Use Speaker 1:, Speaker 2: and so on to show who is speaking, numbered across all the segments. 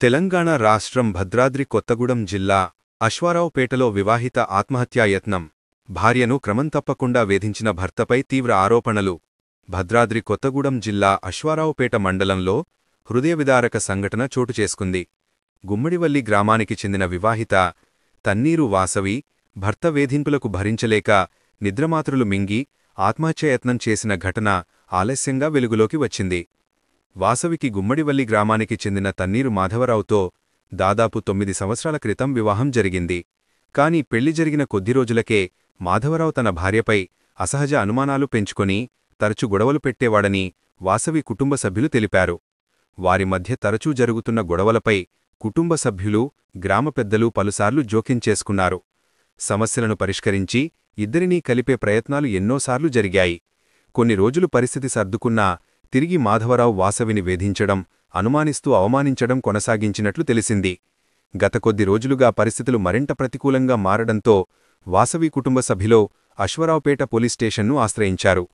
Speaker 1: తెలంగాణ రాష్ట్రం భద్రాద్రి కొత్తగూడెం జిల్లా అశ్వారావుపేటలో వివాహిత ఆత్మహత్యాయత్నం. భార్యను క్రమం తప్పకుండా వేధించిన భర్తపై తీవ్ర ఆరోపణలు. భద్రాద్రి కొత్తగూడెం జిల్లా అశ్వారావుపేట మండలంలో హృదయవిదారక సంఘటన చోటుచేసుకుంది. గుమ్మడివల్లి గ్రామానికి చెందిన వివాహిత తన్నీరు వాసవి భర్త వేధింపులకు భరించలేక నిద్రమాత్రలు మింగి ఆత్మహత్యాయత్నం చేసిన ఘటన ఆలస్యంగా వెలుగులోకి వచ్చింది. వాసవికి గుమ్మడివల్లి గ్రామానికి చెందిన తన్నీరు మాధవరావుతో దాదాపు 9 సంవత్సరాల క్రితం వివాహం జరిగింది. కాని పెళ్లి జరిగిన కొద్ది రోజులకే మాధవరావు తన భార్యపై అసహజ అనుమానాలు పెంచుకొని తరచు గొడవలు పెట్టేవాడని వాసవి కుటుంబ సభ్యులు తెలిపారు. వారి మధ్య తరచూ జరుగుతున్న గొడవలపై కుటుంబ సభ్యులు, గ్రామ పెద్దలు పలుసార్లు జోక్యం చేసుకున్నారు. సమస్యలను పరిష్కరించి ఇద్దరినీ కలిపే ప్రయత్నాలు ఎన్నోసార్లు జరిగాయి. కొన్ని రోజులు పరిస్థితి సర్దుకున్నా తిరిగి మాధవరావు వాసవిని వేధించడం, అనుమానిస్తూ అవమానించడం కొనసాగించినట్లు తెలిసింది. గత కొద్ది రోజులుగా పరిస్థితులు మరింత ప్రతికూలంగా మారడంతో వాసవి కుటుంబ సభ్యులు అశ్వారావుపేట పోలీస్ స్టేషన్ను ఆశ్రయించారు.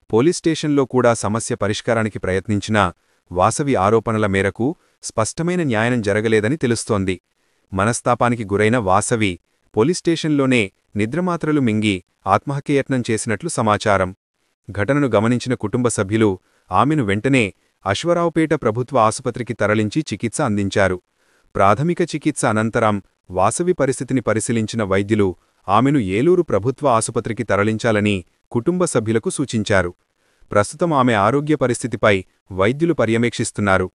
Speaker 1: పోలీస్ స్టేషన్లో కూడా సమస్య పరిష్కారానికి ప్రయత్నించినా వాసవి ఆరోపణల మేరకు స్పష్టమైన న్యాయం జరగలేదని తెలుస్తోంది. మనస్తాపానికి గురైన వాసవి పోలీస్ స్టేషన్లోనే నిద్రమాత్రలు మింగి ఆత్మహత్యాయత్నం చేసినట్లు సమాచారం. ఘటనను గమనించిన కుటుంబ సభ్యులు ఆమెను వెంటనే అశ్వారావుపేట ప్రభుత్వ ఆసుపత్రికి తరలించి చికిత్స అందించారు. ప్రాథమిక చికిత్స అనంతరం వాసవి పరిస్థితిని పరిశీలించిన వైద్యులు ఆమెను ఏలూరు ప్రభుత్వ ఆసుపత్రికి తరలించాలని కుటుంబ సభ్యులకు సూచించారు. ప్రస్తుతం ఆమె ఆరోగ్య పరిస్థితిపై వైద్యులు పర్యవేక్షిస్తున్నారు.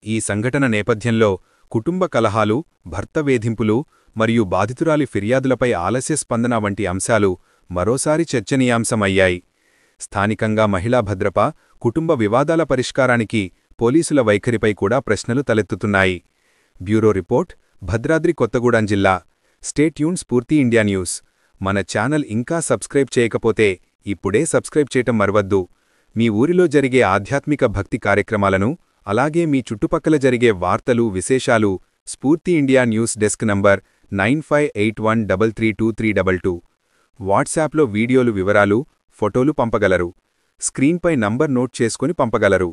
Speaker 1: ఈ సంఘటన నేపథ్యంలో కుటుంబ కలహాలు, భర్త వేధింపులు మరియు బాధితురాలి ఫిర్యాదులపై ఆలస్య స్పందన వంటి అంశాలు మరోసారి చర్చనీయాంశమయ్యాయి. స్థానికంగా మహిళా భద్రత, కుటుంబ వివాదాల పరిష్కారానికి పోలీసుల వైఖరిపై కూడా ప్రశ్నలు తలెత్తుతున్నాయి. బ్యూరో రిపోర్ట్, భద్రాద్రి కొత్తగూడెం జిల్లా. స్టే ట్యూన్ స్ఫూర్తి ఇండియా న్యూస్. మన ఛానల్ ఇంకా సబ్స్క్రైబ్ చేయకపోతే ఇప్పుడే సబ్స్క్రైబ్ చేయటం మరవద్దు. మీ ఊరిలో జరిగే ఆధ్యాత్మిక భక్తి కార్యక్రమాలను, అలాగే మీ చుట్టుపక్కల జరిగే వార్తలు, విశేషాలు స్ఫూర్తి ఇండియా న్యూస్ డెస్క్ నంబర్ 9581332322. వాట్సాప్లో వీడియోలు, వివరాలు, ఫోటోలు పంపగలరు. స్క్రీన్పై నంబర్ నోట్ చేసుకుని పంపగలరు.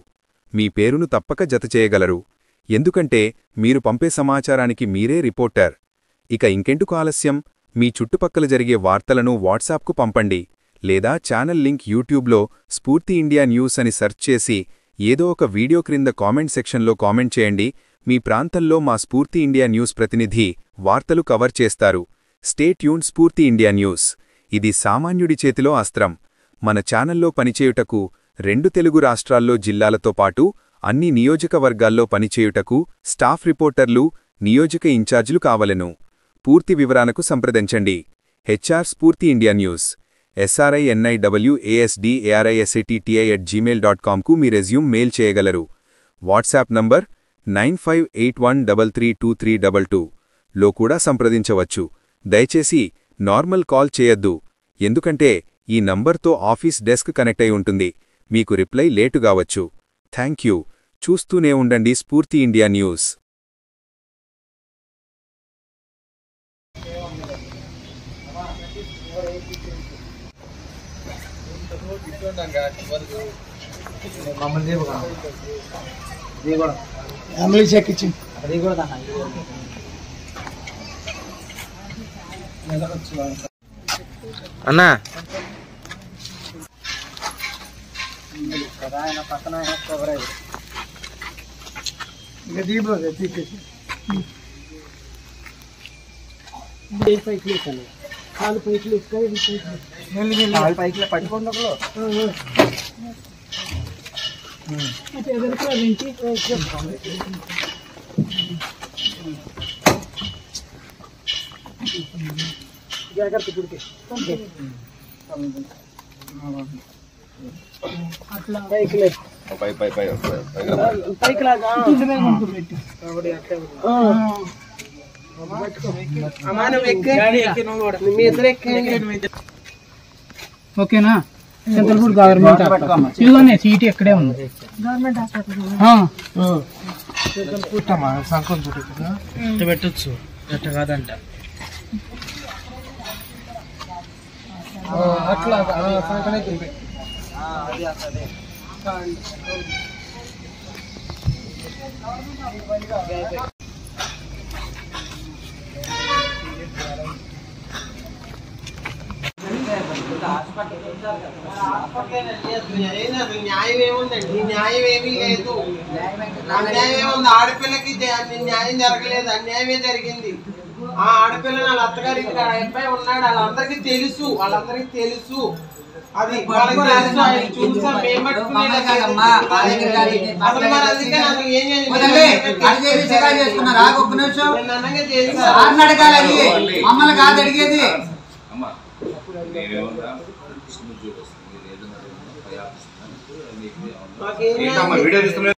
Speaker 1: మీ పేరును తప్పక జతచేయగలరు. ఎందుకంటే మీరు పంపే సమాచారానికి మీరే రిపోర్టర్. ఇక ఇంకెందుకు ఆలస్యం? మీ చుట్టుపక్కల జరిగే వార్తలను వాట్సాప్కు పంపండి. లేదా ఛానల్ లింక్ యూట్యూబ్లో స్ఫూర్తి ఇండియా న్యూస్ అని సెర్చ్ చేసి ఏదో ఒక వీడియో క్రింద కామెంట్ సెక్షన్లో కామెంట్ చేయండి. మీ ప్రాంతంలో మా స్ఫూర్తి ఇండియా న్యూస్ ప్రతినిధి వార్తలు కవర్ చేస్తారు. స్టే ట్యూన్ స్ఫూర్తి ఇండియా న్యూస్. ఇది సామాన్యుడి చేతిలో అస్త్రం. మన ఛానల్లో పనిచేయుటకు 2 తెలుగు రాష్ట్రాల్లో జిల్లాలతో పాటు అన్ని నియోజకవర్గాల్లో పనిచేయుటకు స్టాఫ్ రిపోర్టర్లు, నియోజక ఇన్ఛార్జీలు కావలెను. పూర్తి వివరాలకు సంప్రదించండి. HR స్ఫూర్తి ఇండియా న్యూస్, srinwasdarisatti@gmail.com కు మీ రెజ్యూమ్ మెయిల్ చేయగలరు. వాట్సాప్ నంబర్ 9581332322 లో కూడా సంప్రదించవచ్చు. దయచేసి నార్మల్ కాల్ చేయొద్దు, ఎందుకంటే ఈ నంబర్తో ఆఫీస్ డెస్క్ కనెక్ట్ అయి ఉంటుంది. మీకు రిప్లై లేటుగావచ్చు. థ్యాంక్యూ. చూస్తూనే ఉండండి స్ఫూర్తి ఇండియా న్యూస్.
Speaker 2: అన్నా పక్కన పైకి పట్టుకోండి.
Speaker 3: ఓకేనా? చింతలపూడి గవర్నమెంట్ ఇదిగోనే సీటు ఎక్కడే ఉంది. గవర్నమెంట్ హాస్పిటల్ పెట్టచ్చు, ఎట్ట కాదంట. అట్లా అది
Speaker 2: న్యాయం ఏముందండి? న్యాయం ఏమీ లేదు. అన్యాయం ఏముంది? ఆడపిల్లకి న్యాయం జరగలేదు, అన్యాయమే జరిగింది. ఆ ఆడపిల్ల వాళ్ళ అత్తగారి ఇంటికి అబ్బాయి ఉన్నాడు, వాళ్ళందరికీ తెలుసు, అది వాళ్ళకి తెలుసు. ఆయన చూసాం మేము అసలు మరి అందుకే నాకు ఏం
Speaker 4: మమ్మల్ని కాదు అడిగేది.
Speaker 2: వీడియో